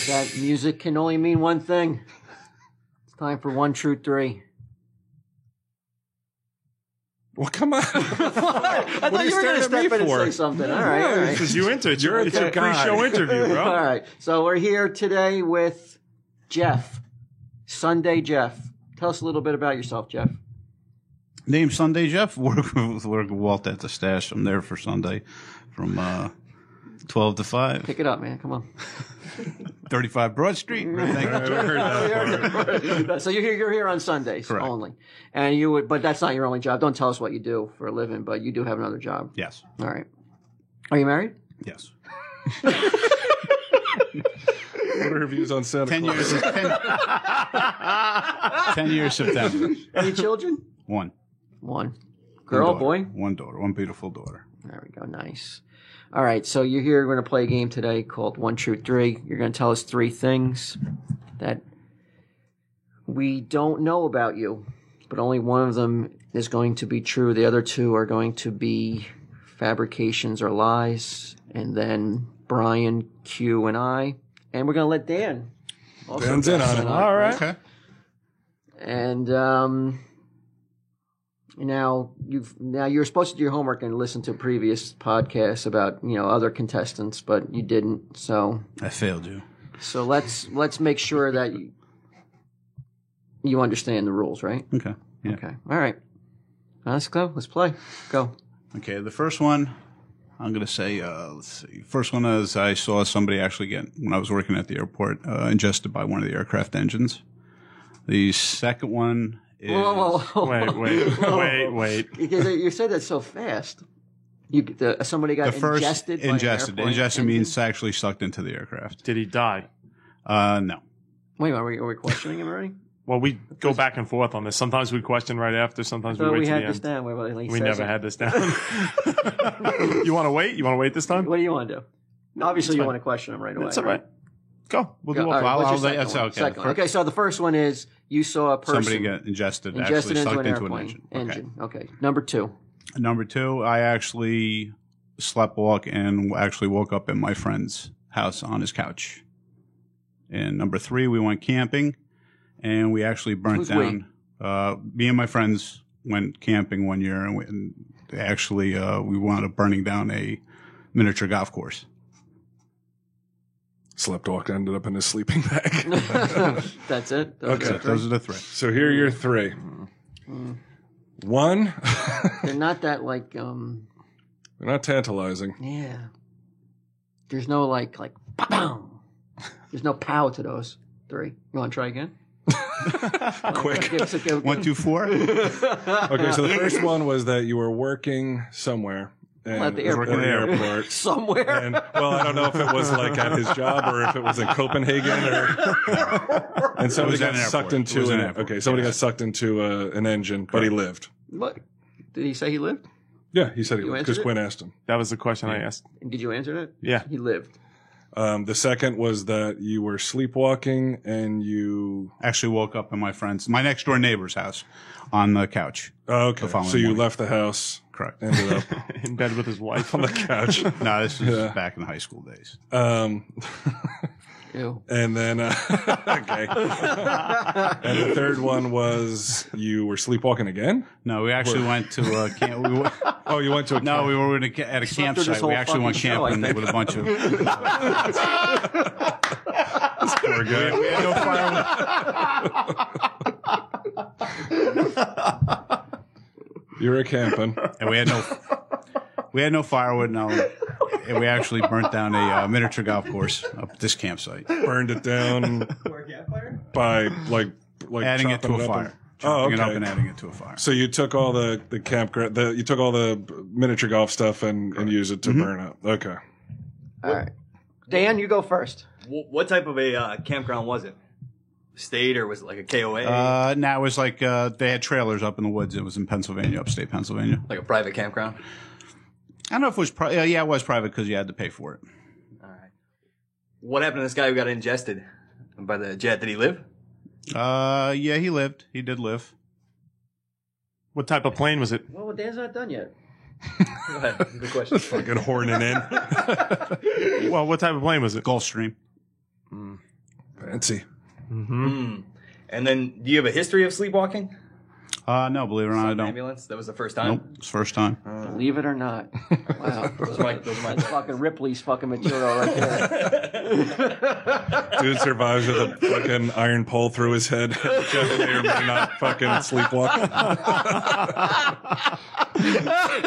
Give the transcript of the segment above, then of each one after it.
That music can only mean one thing. It's time for 1 True 3. Well, come on. I thought you were going to step in and say something. All right. Because you into it. It's a pre-show interview, bro. All right. So we're here today with Jeff. Sunday Jeff. Tell us a little bit about yourself, Jeff. Name Sunday Jeff. Work with Walt at the Stash. I'm there for Sunday from 12 to 5. Pick it up, man. Come on. 35 Broad Street. So you're here on Sundays. Correct. Only, and you would, but that's not your only job. Don't tell us what you do for a living, but you do have another job. Yes. All right. Are you married? Yes. What are her views on Santa 10 Claus? years. 10 years September. Any children? One. Girl, One daughter. boy? One daughter. One beautiful daughter. There we go. Nice. All right. So you're here. We're going to play a game today called 1 True 3. You're going to tell us 3 things that we don't know about you, but only one of them is going to be true. The other 2 are going to be fabrications or lies. And then Brian, Q, and I. And we're going to let Dan. Dan's in on it. All right. Okay. And now you're supposed to do your homework and listen to previous podcasts about other contestants, but you didn't. So I failed you. So let's make sure that you understand the rules, right? Okay. Yeah. Okay. All right. Let's go. Let's play. Go. Okay. The first one, I'm going to say, let's see. First one is I saw somebody actually when I was working at the airport, ingested by one of the aircraft engines. The second one is... Whoa. Wait. Because you said that so fast. Somebody got ingested by an airplane Ingested engine? means actually sucked into the aircraft. Did he die? No. Wait, are we questioning him already? Well, we go back and forth on this. Sometimes we question right after. Sometimes we So wait we to had the this end. down. We never had this down. You want to wait? You want to wait this time? What do you want to do? Obviously, you want to question him right away. That's all right. Go. We'll do All it. right, what's your that's second one? okay. Second one. Okay, so the first one is you saw a person Somebody got ingested into actually sucked an into airplane an engine. Okay. Number 2. Number 2, I actually sleptwalk and actually woke up in my friend's house on his couch. And number 3, we went camping, and we actually burnt Who's down. Me and my friends went camping one year, and we wound up burning down a miniature golf course. Sleptwalk ended up in his sleeping bag. That's it? Okay. Those are the 3. So here are your 3. 1, They're not that they're not tantalizing. yeah. There's no like, pow. There's no pow to those 3. You want to try again? Quick. 1, 2, 4. Okay, so the first one was that you were working somewhere. And At the working at the airport. Somewhere. And, well, I don't know if it was like at his job or if it was in Copenhagen and somebody got sucked into somebody got sucked into an engine, but he lived. What? Did he say he lived? Yeah, he said he You lived because answered Quinn asked him. That was the question I asked. And did you answer that? Yeah. He lived. The second was that you were sleepwalking and you... Actually woke up in my next door neighbor's house on the couch. Oh, okay. The following So you morning. left the house. Correct. Ended up In bed with his wife. on the couch. No, this is back in high school days. Ew. And then, okay. And the third one was you were sleepwalking again? No, we actually went to camp. Oh, you went to a No, we were at a through this campsite. whole We actually went fucking show, I camping think. with a bunch of. Poor guy. We had no firewood. You were camping. And we had no firewood. No, and we actually burnt down a miniature golf course up at this campsite, Burned it down by like adding it to chopping a up fire, and- chopping it up okay. and adding it to a fire. So you took all the campground, you took all the miniature golf stuff and used it to burn up. Okay. All right. Dan, you go first. What type of a campground was it? State or was it like a KOA? Now it was like they had trailers up in the woods. It was in Pennsylvania, upstate Pennsylvania. Like a private campground? I don't know if it was private. Yeah, it was private because you had to pay for it. All right. What happened to this guy who got ingested? By the jet, did he live? Yeah, he lived. He did live. What type of plane was it? Well, Dan's not done yet. Go ahead. Good question. Fucking horning in. Well, what type of plane was it? Gulfstream. Fancy. And then, do you have a history of sleepwalking? No, believe it or not, I don't. Ambulance? That was the first time? Nope, it's first time. Believe it or not. Wow. Those are my That's fucking Ripley's fucking material right there. Dude survives with a fucking iron pole through his head. Jeff may or may not fucking sleepwalk.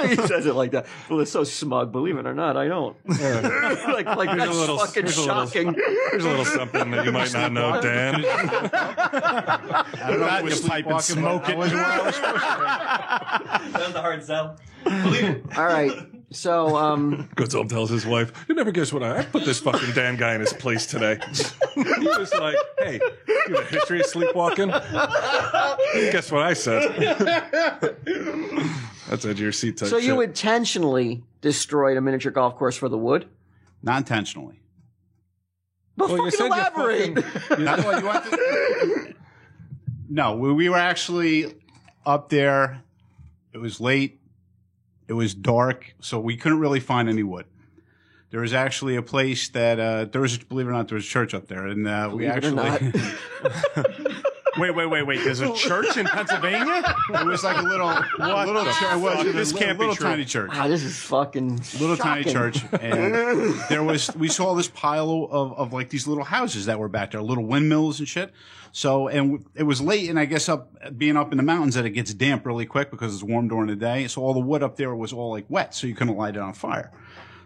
He says it like that. Well, it's so smug. Believe it or not, I don't. like that's fucking shocking. There's a little something that you might not know, Dan. I don't know. Your pipe and smoke it. That was a hard sell. Believe it. All right. So, Goes home, tells his wife, "You never guess what I put this fucking Dan guy in his place today." He was like, "Hey, you have a history of sleepwalking?" Guess what I said? That's edge of your seat type so shit. you intentionally destroyed a miniature golf course for the wood? Not intentionally. But Well, you fucking said you elaborate. No, we were actually up there. It was late. It was dark, so we couldn't really find any wood. There was actually a place that believe it or not, there was a church up there, and we Believe it or actually. Wait. There's a church in Pennsylvania? It was like a little church. It was This can't be little true. tiny church. Wow, this is fucking Little shocking. tiny church, and we saw this pile of like these little houses that were back there, little windmills and shit. So, and it was late, and I guess being up in the mountains that it gets damp really quick because it's warm during the day. So all the wood up there was all like wet, so you couldn't light it on fire.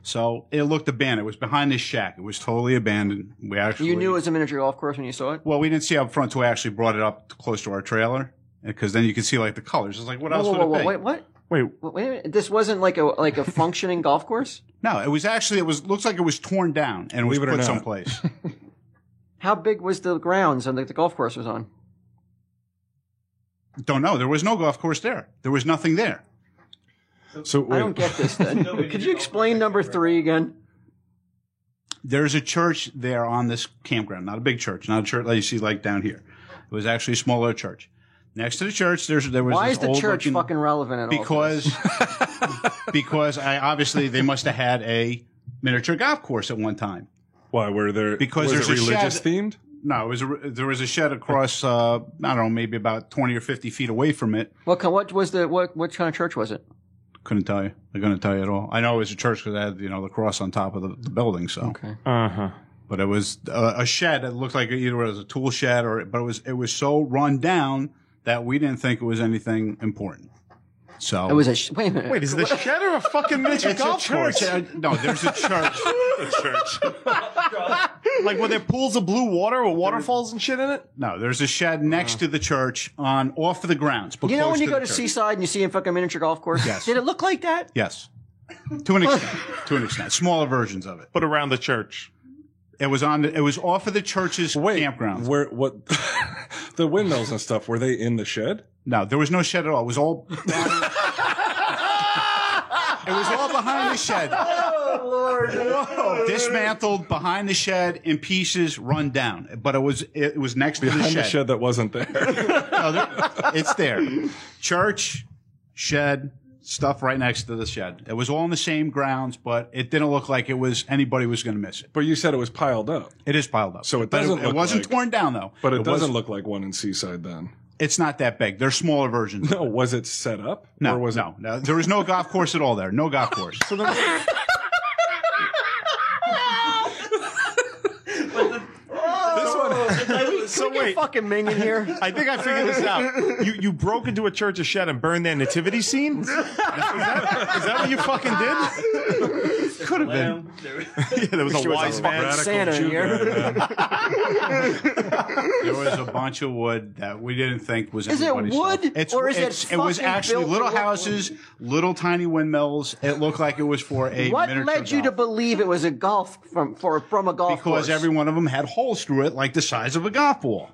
So it looked abandoned. It was behind this shack. It was totally abandoned. We actually You knew it was a miniature golf course when you saw it? Well, we didn't see up front until we actually brought it up close to our trailer, because then you could see like the colors. It's like, what else would it be? Wait, what? Wait, Wait a minute. This wasn't like a functioning golf course? No, it was actually looks like it was torn down and was Believe it or put not. someplace. How big was the grounds that the golf course was on? Don't know. There was no golf course there. There was nothing there. So I don't get this then. Could you explain number 3 again? There's a church there on this campground, not a big church, not a church like you see like down here. It was actually a smaller church. Next to the church, there was Why this is the old church looking, fucking relevant at all? because obviously they must have had a miniature golf course at one time. Why were there? Because was there's it a religious shed- themed? No, there was a shed across I don't know, maybe about 20 or 50 feet away from it. What kind of church was it? Couldn't tell you. I couldn't tell you at all. I know it was a church because it had the cross on top of the building. So, Okay. but it was a shed. It looked like either it was a tool shed but it was so run down that we didn't think it was anything important. So It was wait a minute. wait, is it a shed or a fucking miniature it's golf a church. course? No, there's a church. Like, were there pools of blue water with waterfalls and shit in it? No, there's a shed next to the church off of the grounds. But You know close when you to go the to church. Seaside and you see a fucking miniature golf course? Yes. Did it look like that? Yes, to an extent. To an extent, smaller versions of it. But around the church. It was off of the church's campground. Where what? The windmills and stuff, were they in the shed? No, there was no shed at all. It was all. It was all behind the shed. Oh, Lord. Dismantled behind the shed in pieces, run down. But it was next to Behind the the shed that wasn't there. It's there. Church, shed, stuff right next to the shed. It was all in the same grounds, but it didn't look like anybody was going to miss it. But you said it was piled up. It is piled up. So it But doesn't It look wasn't like- torn down though. But it doesn't was- look like one in Seaside then. It's not that big. They're smaller versions. No, was it set up? No, or was no. There was no golf course at all there. No golf course. So wait, Fucking minging here. I think I figured this out. You broke into a church of shed and burned their nativity scene? Is that what you fucking did? Could have been. Yeah, there was a wise man. Radical Santa Jew here. guy, man. There was a bunch of wood that we didn't think was Is it anybody's wood, stuff. or is it It was fucking actually built little to look houses, little tiny windmills. It looked like it was for a What miniature led you to golf. believe it was a golf from a golf course? Because every one of them had holes through it like the size of a golf ball.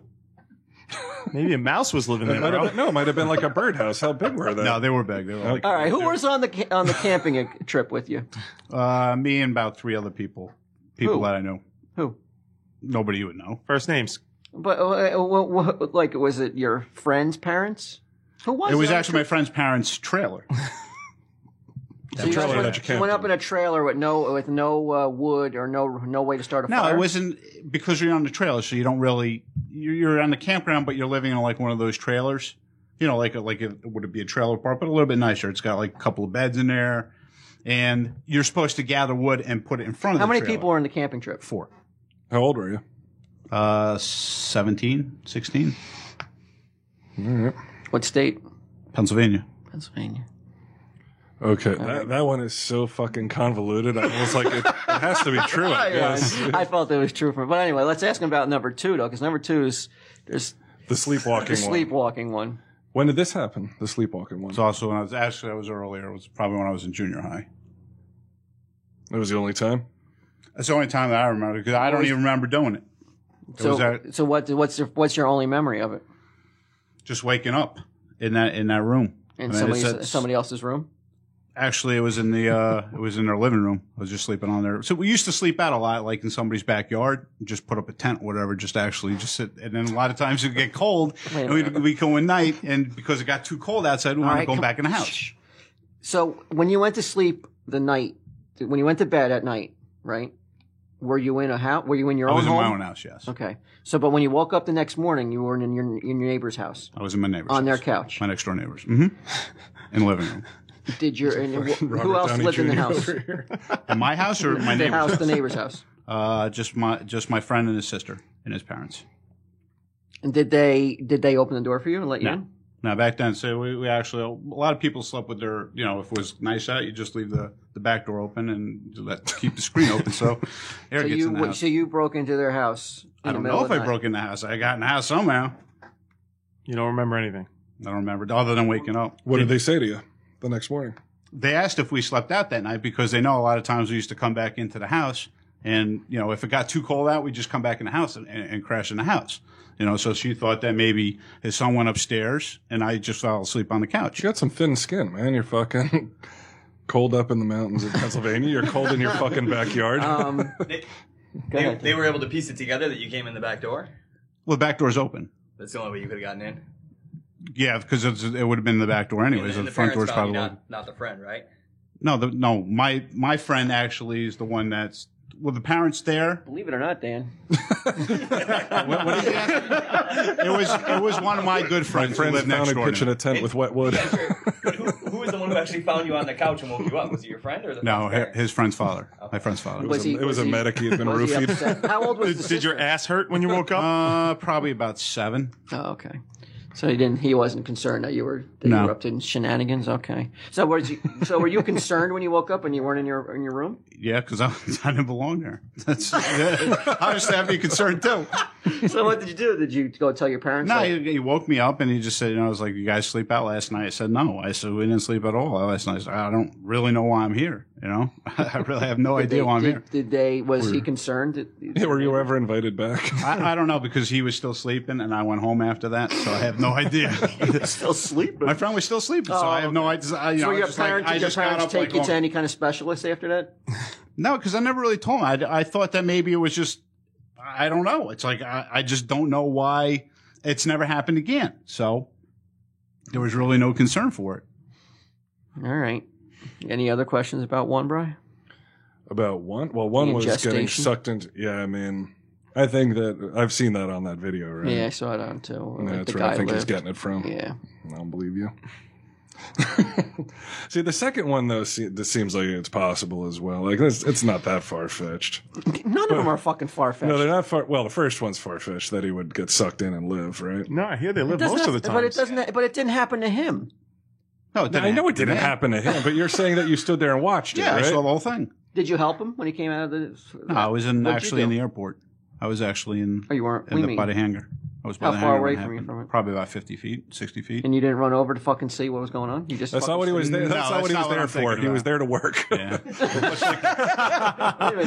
Maybe a mouse was living there, Might have bro. been- no, it might have been like a birdhouse. How big were they? No, they were big. They were like, All right, who was on the camping trip with you? me and about 3 other people Who? that I know. Who? Nobody you would know. First names. But like, was it your friend's parents? Who was it? It was actually my friend's parents' trailer. So you went up in a trailer with no wood or no way to start a fire? No, it wasn't because you're on the trailer, so you don't really you're on the campground, but you're living in like one of those trailers. You know, would it be a trailer park, but a little bit nicer. It's got like a couple of beds in there, and you're supposed to gather wood and put it in front of. How the many trailer. people were in the camping trip? 4. How old were you? 17, 16. What state? Pennsylvania. Pennsylvania. Okay, that one is so fucking convoluted. I was like, it has to be true, I guess. I felt it was true for him. But anyway, let's ask him about number 2, though, because number 2 is there's The sleepwalking the one. sleepwalking one. When did this happen? The sleepwalking one. It's also when I was earlier. It was probably when I was in junior high. That was the only time? That's the only time that I remember because I don't even remember doing it. So what's your only memory of it? Just waking up in that room. In I mean, somebody else's room? Actually, it was in their living room. I was just sleeping on there. So we used to sleep out a lot, like in somebody's backyard, just put up a tent, or whatever, just sit. And then a lot of times it'd get cold, and we'd go in night, and because it got too cold outside, we wanted to go back in the house. So when you went to sleep when you went to bed at night, right? Were you in a house? Were you in your own home? I was in my own house, yes. Okay. So, but when you woke up the next morning, you were in your neighbor's house. I was in my neighbor's house. On their couch. My next door neighbors. Mm-hmm. In the living room. Who else lived in the house? In my house or my neighbor's house? The neighbor's house. Just my friend and his sister and his parents. And did they open the door for you and let you in? No, back then, so we actually, a lot of people slept with their, if it was nice out, you just leave the back door open and keep the screen open so air gets in the house. So you broke into their house I don't know if I broke in the house. I got in the house somehow. You don't remember anything? I don't remember, other than waking up. What did they say to you the next morning? They asked if we slept out that night because they know a lot of times we used to come back into the house and, if it got too cold out, we'd just come back in the house and crash in the house. So she thought that maybe his son went upstairs and I just fell asleep on the couch. You got some thin skin, man. You're fucking cold up in the mountains of Pennsylvania. You're cold in your fucking backyard. They were able to piece it together that you came in the back door? Well, the back door's open. That's the only way you could have gotten in? Yeah, because it would have been the back door anyways. And the front door's probably not the friend, right? No. My friend actually is the one that's. Well, the parents there. Believe it or not, Dan. What did you ask? It was one of my good friends who lived next door. Pitching a tent with wet wood. But who was the one who actually found you on the couch and woke you up? Was it your friend or the No, his friend's father. Okay. My friend's father. It was a medic. He had been roofied. How old was Did your ass hurt when you woke up? Probably about 7. Oh, okay. So he wasn't concerned that you were up to shenanigans. Okay. So were you concerned when you woke up and you weren't in your room? Yeah, because I didn't belong there. Obviously, I'd be concerned too. So what did you do? Did you go tell your parents? No, he woke me up and he just said, I was like, "You guys sleep out last night?" I said, "No." I said, "We didn't sleep at all last night." I said, "I don't really know why I'm here. I really have no idea why I'm here." Was he concerned? Were you ever invited back? I don't know because he was still sleeping and I went home after that, so I have no idea. He was still sleeping. My friend was still sleeping, so I have no idea. So your parents take you to any kind of specialist after that? No, because I never really told him. I thought that maybe it was just, I don't know. It's like, I just don't know why it's never happened again. So there was really no concern for it. All right. Any other questions about one, Bri? About one? Well, one was getting sucked into, I think that I've seen that on that video, right? Yeah, I saw it on too. Yeah, that's where I think he's getting it from. Yeah. I don't believe you. See, the second one, though, this seems like it's possible as well. Like, it's not that far-fetched. None of them are fucking far-fetched. No, they're not far. Well, the first one's far-fetched, that he would get sucked in and live, right? No, I hear they live most of the time. But it didn't happen to him. No, I know it didn't happen to him, but you're saying that you stood there and watched it, right? Yeah, I saw the whole thing. Did you help him when he came out of the... No, I was actually in the airport. I was actually in... Oh, you weren't? By the hangar. I was by How the far hangar away from you from it? Probably about 50 feet, 60 feet. And you didn't run over to fucking see what was going on? You just That's not what he was there. That's not what he was there for. He was there to work. Yeah.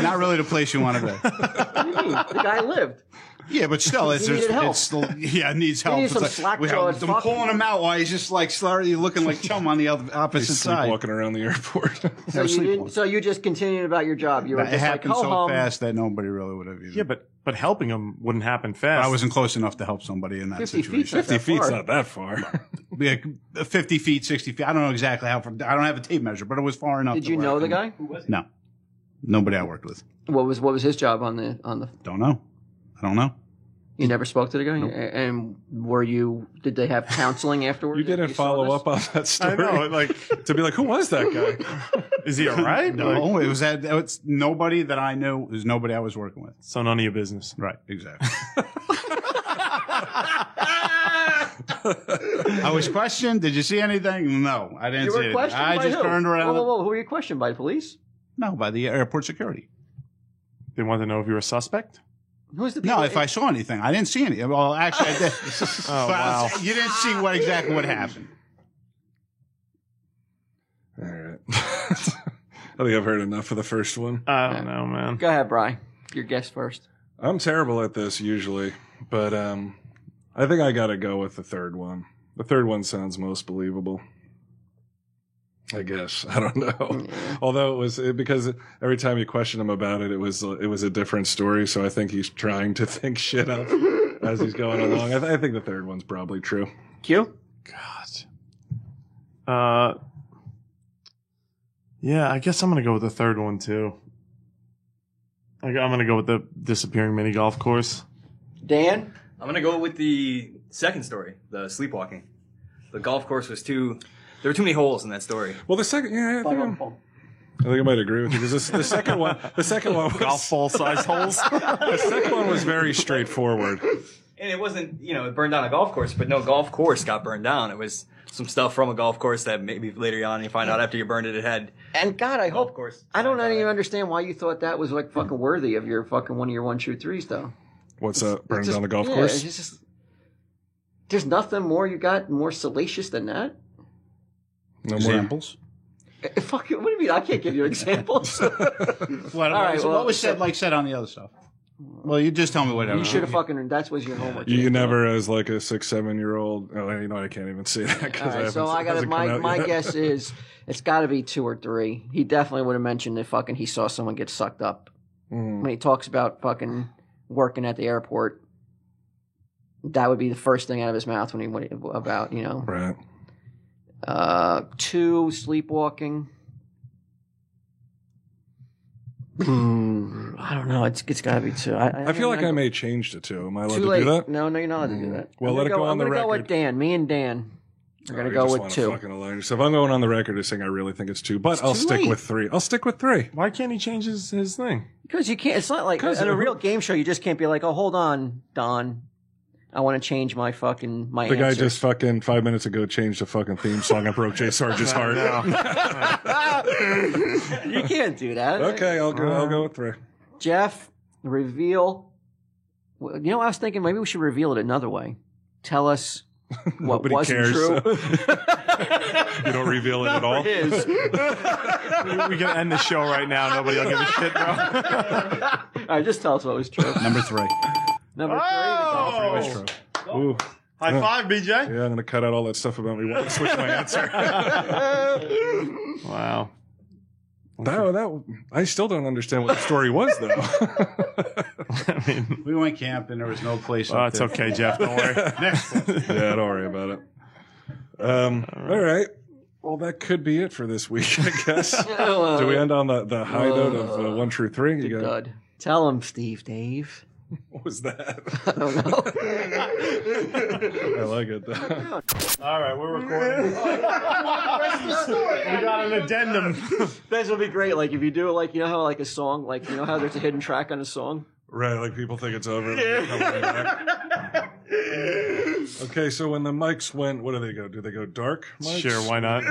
Not really the place you want to be. What do you mean? The guy lived. Yeah, but still, it's needed help. it needs help. needs some It's slack-jawed I'm fuck. pulling him out while he's just like slowly looking like chum on the opposite He's side. sleepwalking around the airport. So you just continued about your job. You were It just like, happened ho so hum. fast that nobody really would have. Yeah, but helping him wouldn't happen fast. I wasn't close enough to help somebody in that 50 situation. feet's not 50 that feet's far. not that far. Yeah, 50 feet, 60 feet. I don't know exactly how far. I don't have a tape measure, but it was far enough. Did to you where know I the can- guy? No, nobody I worked with. What was his job on the? Don't know. I don't know. You never spoke to the guy, and did they have counseling afterwards? You didn't follow up on that I story know, like, to be like, who was that guy? is he all right? No, Like, it's nobody that I knew. It was nobody I was working with. so none of your business. Right, exactly. I was questioned. Did you see anything? No, I didn't You see were anything. questioned I by just who? turned around. Whoa. Who were you questioned by? Police? No, by the airport security. They want to know if you're a suspect. Who's the? No, people- if I saw anything, I didn't see any. Well, actually, I did. Oh, wow. You didn't see exactly what happened. All right. I think I've heard enough of the first one. I don't know, man. Go ahead, Bri. Your guess first. I'm terrible at this usually, but I think I got to go with the third one. The third one sounds most believable. I guess. I don't know. Although because every time you question him about it, it was a different story. So I think he's trying to think shit up as he's going along. I think the third one's probably true. Q. God. Yeah, I guess I'm gonna go with the third one too. I'm gonna go with the disappearing mini golf course. Dan. I'm gonna go with the second story, the sleepwalking. The golf course was there were too many holes in that story. Well, the second, yeah, I think I might agree with you because the second one was, Golf ball sized holes. the second one was very straightforward. And it wasn't, it burned down a golf course, but no golf course got burned down. It was some stuff from a golf course that maybe later on you find out after you burned it, it had. And God, I Golf hope. course. I don't even understand why you thought that was like fucking worthy of your fucking one of your 1-2-3s though. What's burning Just- down the golf yeah, course? it's just, there's nothing more you got more salacious than that. No more. Examples. Fuck you. What do you mean? I can't give you examples. What well, was said on the other stuff? Well, you just tell me whatever. You should have fucking. That was your homework. You never, as like a 6-7-year-old. Oh, you know, I can't even say that All because right, so I got my guess is it's got to be 2 or 3. He definitely would have mentioned that fucking he saw someone get sucked up when he talks about fucking working at the airport. That would be the first thing out of his mouth when he went about Right. 2 sleepwalking. I don't know. It's got to be 2. I feel like I may change to 2. Am I allowed too to late. do that? No, you're not allowed to do that. Well, I'm let it gonna go on the I'm gonna go with record. Dan. Me and Dan are going to go with 2. Fucking align yourself. I'm going on the record as saying I really think it's 2, but I'll too stick late. with 3. I'll stick with 3. Why can't he change his thing? Because you can't. It's not like in a real game show. You just can't be like, "Oh, hold on, Don. I want to change my The guy answer." just fucking 5 minutes ago changed the fucking theme song and broke Jay Sargent's heart. You can't do that. Okay, I'll go with 3. Jeff, reveal. You know, I was thinking maybe we should reveal it another way. Tell us what Nobody wasn't cares. true. You don't reveal it at all. It is. We can end the show right now. Nobody will give a shit, bro. All right, just tell us what was true. Number 3. Number 3, the golf was true. Ooh. High five, BJ. Yeah, I'm going to cut out all that stuff about me wanting to switch my answer. Wow. I still don't understand what the story was, though. I mean, We went camping. There was no place. oh, it's okay, Jeff. Don't worry. Yeah, don't worry about it. All right. Well, that could be it for this week, I guess. Do we end on the high note of 1 true 3? You got, Good. Tell him, Steve Dave. what was that? I don't know. I like it, though. All right, we're recording. We got an addendum. This will be great. Like if you do it, like how like a song, like how there's a hidden track on a song. Right, like people think it's over. Okay, so when the mics went, what do they go? Do they go dark mics? Sure, why not?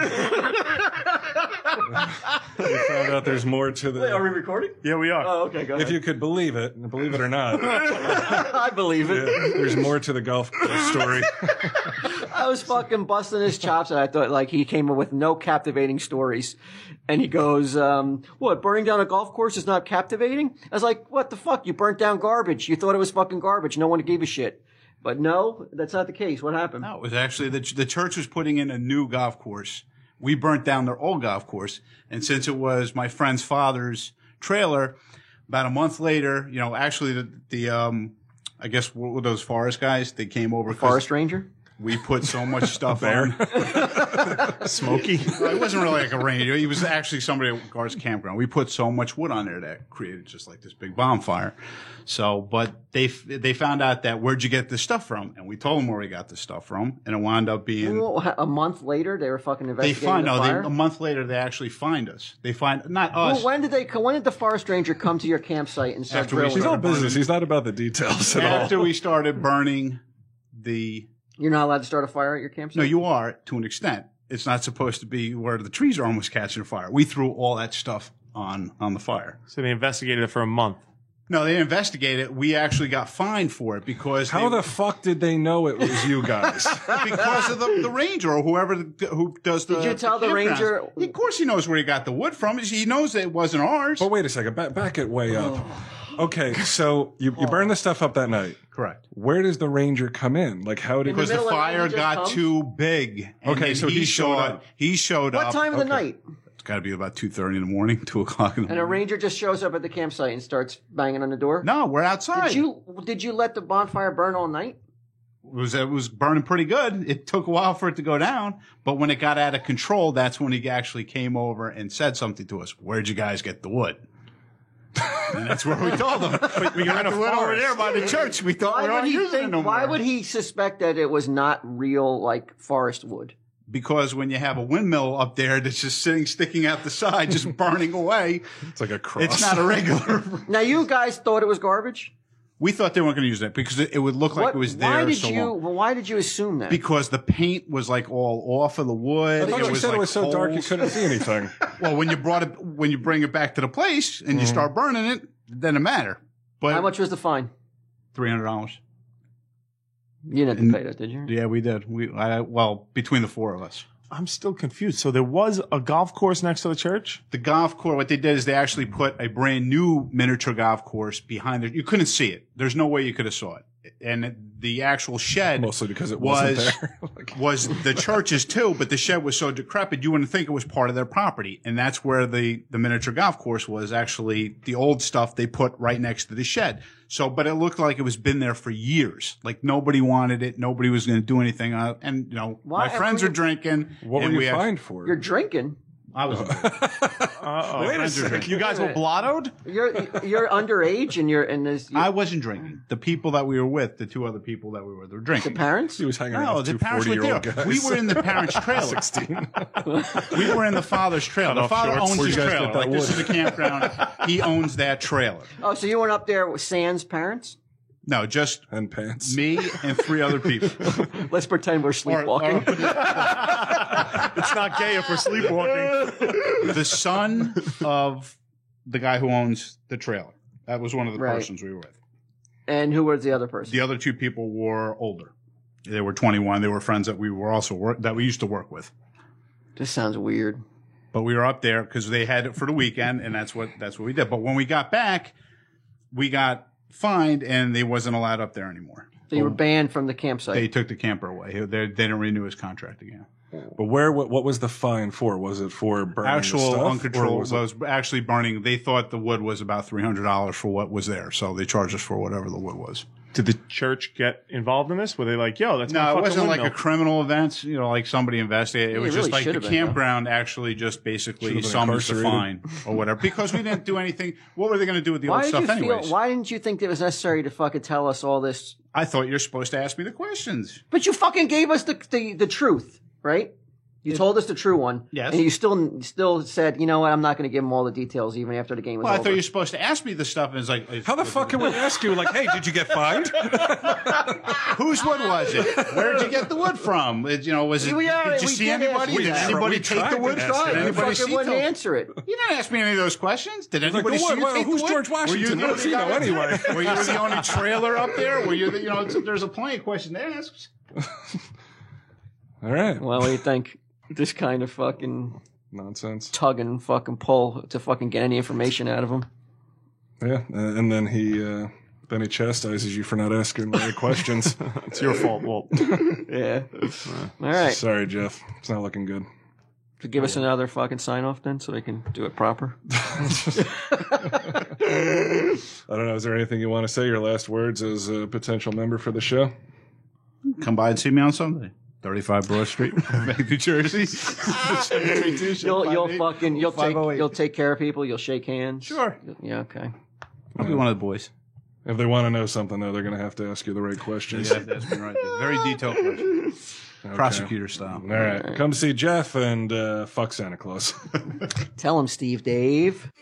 We found out there's more to Wait, are we the. recording? Yeah, we are. Oh, okay, go ahead. If you could believe it or not, I believe it. there's more to the golf course story. I was fucking busting his chops, and I thought like he came up with no captivating stories. And he goes, "What? Burning down a golf course is not captivating?" I was like, "What the fuck? You burnt down garbage. You thought it was fucking garbage. No one gave a shit." But no, that's not the case. What happened? No, it was actually the church was putting in a new golf course. We burnt down their old golf course, and since it was my friend's father's trailer, about a month later, actually I guess what were those forest guys? They came over. 'Cause Forest ranger? we put so much stuff on. Smoky. Well, it wasn't really like a ranger. He was actually somebody at Gar's campground. We put so much wood on there that created just like this big bonfire. So, but they found out that where'd you get this stuff from? And we told them where we got the stuff from, and it wound up being. Well, a month later, they were fucking They investigating find the fire? a month later they actually find us. They find not us. Well, when did the forest ranger come to your campsite and start After we drilling? He's all started business. He's not about the details at all. After we started burning the. You're not allowed to start a fire at your campsite? No, you are to an extent. It's not supposed to be where the trees are almost catching fire. We threw all that stuff on the fire. So they investigated it for a month. No, they investigated it. We actually got fined for it because How the fuck did they know it was you guys? because of the ranger or who does the. Did you tell the campgrounds. ranger- Of course, he knows where he got the wood from. He knows that it wasn't ours. But wait a second. Back it way up. Okay, so you burn the stuff up that night. Correct. Where does the ranger come in? Like, how did? In the Because the middle of the night, fire he just got comes? too big. And Okay, then so he showed up. He showed up. What time of the Okay. night? It's got to be about 2:30 in the morning, 2 o'clock in the And a morning. ranger just shows up at the campsite and starts banging on the door? No, we're outside. Did you let the bonfire burn all night? It was burning pretty good. It took a while for it to go down, but when it got out of control, that's when he actually came over and said something to us. Where'd you guys get the wood? And that's where we told them. We got the wood over there by the church. We thought we weren't using it no more. Why would he suspect that it was not real, like, forest wood? Because when you have a windmill up there that's just sticking out the side, just burning away, It's like a cross. it's not a regular. Now, you guys thought it was garbage? We thought they weren't going to use it because it would look like it was there Why did you assume that? Because the paint was like all off of the wood. I thought you said like it was so dark you holes. couldn't see anything. Well, when you bring it back to the place and you start burning it, it doesn't matter. But How much was the fine? $300. You didn't have to pay that, did you? Yeah, we did. Between the four of us. I'm still confused. So there was a golf course next to the church? The golf course, what they did is they actually put a brand new miniature golf course behind it. You couldn't see it. There's no way you could have saw it. And the actual shed Mostly because it wasn't there. was the church's too, but the shed was so decrepit you wouldn't think it was part of their property. And that's where the miniature golf course was actually the old stuff they put right next to the shed. So, but it looked like it was been there for years. Like nobody wanted it. Nobody was going to do anything on it. And, Why- my friends are drinking. What were and you fined for? You're drinking. I was. Wait a second. You guys were blottoed? You're underage and you're in this. I wasn't drinking. The people that we were with, the two other people that we were, they were the drinking. parents? He was hanging No, out with the two parents were 40-year-old there. guys. We were in the parents' trailer. 16. We were in the father's trailer. The Cut off father shorts. owns Where'd his you guys trailer. get that Like this is wood? a campground. He owns that trailer. Oh, so you went up there with Sans parents? No, just And pants. me and 3 other people. Let's pretend we're sleepwalking. It's not gay if we're sleepwalking. The son of the guy who owns the trailer. That was one of the Right. persons we were with. And who was the other person? The other 2 people were older. They were 21. They were friends that we were also that we used to work with. This sounds weird. But we were up there because they had it for the weekend, and that's what we did. But when we got back, we got fined, and they wasn't allowed up there anymore. So you were banned from the campsite. They took the camper away. They didn't renew his contract again. But what was the fine for? Was it for burning the Actual stuff, or uncontrolled was it- was actually burning. They thought the wood was about $300 for what was there, so they charged us for whatever the wood was. Did the church get involved in this? Were they like, yo, that's my No, it fucking wasn't like a windmill? criminal event, like somebody investigated. It Yeah, was it just really like should the have been, though. campground actually just basically Should have been summoned us a incarcerated. fine or whatever because we didn't do anything. What were they going to do with the Why old did stuff you anyways? Why didn't you think it was necessary to fucking tell us all this? I thought you're supposed to ask me the questions. But you fucking gave us the truth, right? You told us the true one. Yes. And you still said, you know what, I'm not going to give him all the details even after the game was Well, I over. thought you were supposed to ask me the stuff. And it's like, How the fuck can we ask you? Like, hey, did you get fined? whose wood was it? Where did you get the wood from? Was it? We are- Did you we see did anybody? ask- Did we anybody take tried the to wood? ask Did that. you anybody fucking see wouldn't the- answer it. You didn't ask me any of those questions. Did Like, anybody the see wood, you well, take who's the wood? George Washington? Were you Don't see no anyway. Were you the only trailer up there? Were you? There's a plenty of questions to ask. All right. Well, what do you think? This kind of fucking Nonsense. tug and fucking pull to fucking get any information out of him. Yeah. And then he chastises you for not asking the right questions. It's your fault, Walt. Yeah. All right. Sorry, Jeff. It's not looking good. So give us another fucking sign off then so we can do it proper. I don't know. Is there anything you want to say? Your last words as a potential member for the show? Come by and see me on Sunday. 35 Broad Street, New Jersey. You'll take care of people. You'll shake hands. Sure. Yeah. Okay. I'll be one of the boys. If they want to know something, though, they're going to have to ask you the right questions. You have to ask me right there. Very detailed question. Okay. Prosecutor style. All right. Come see Jeff and fuck Santa Claus. Tell him, Steve Dave.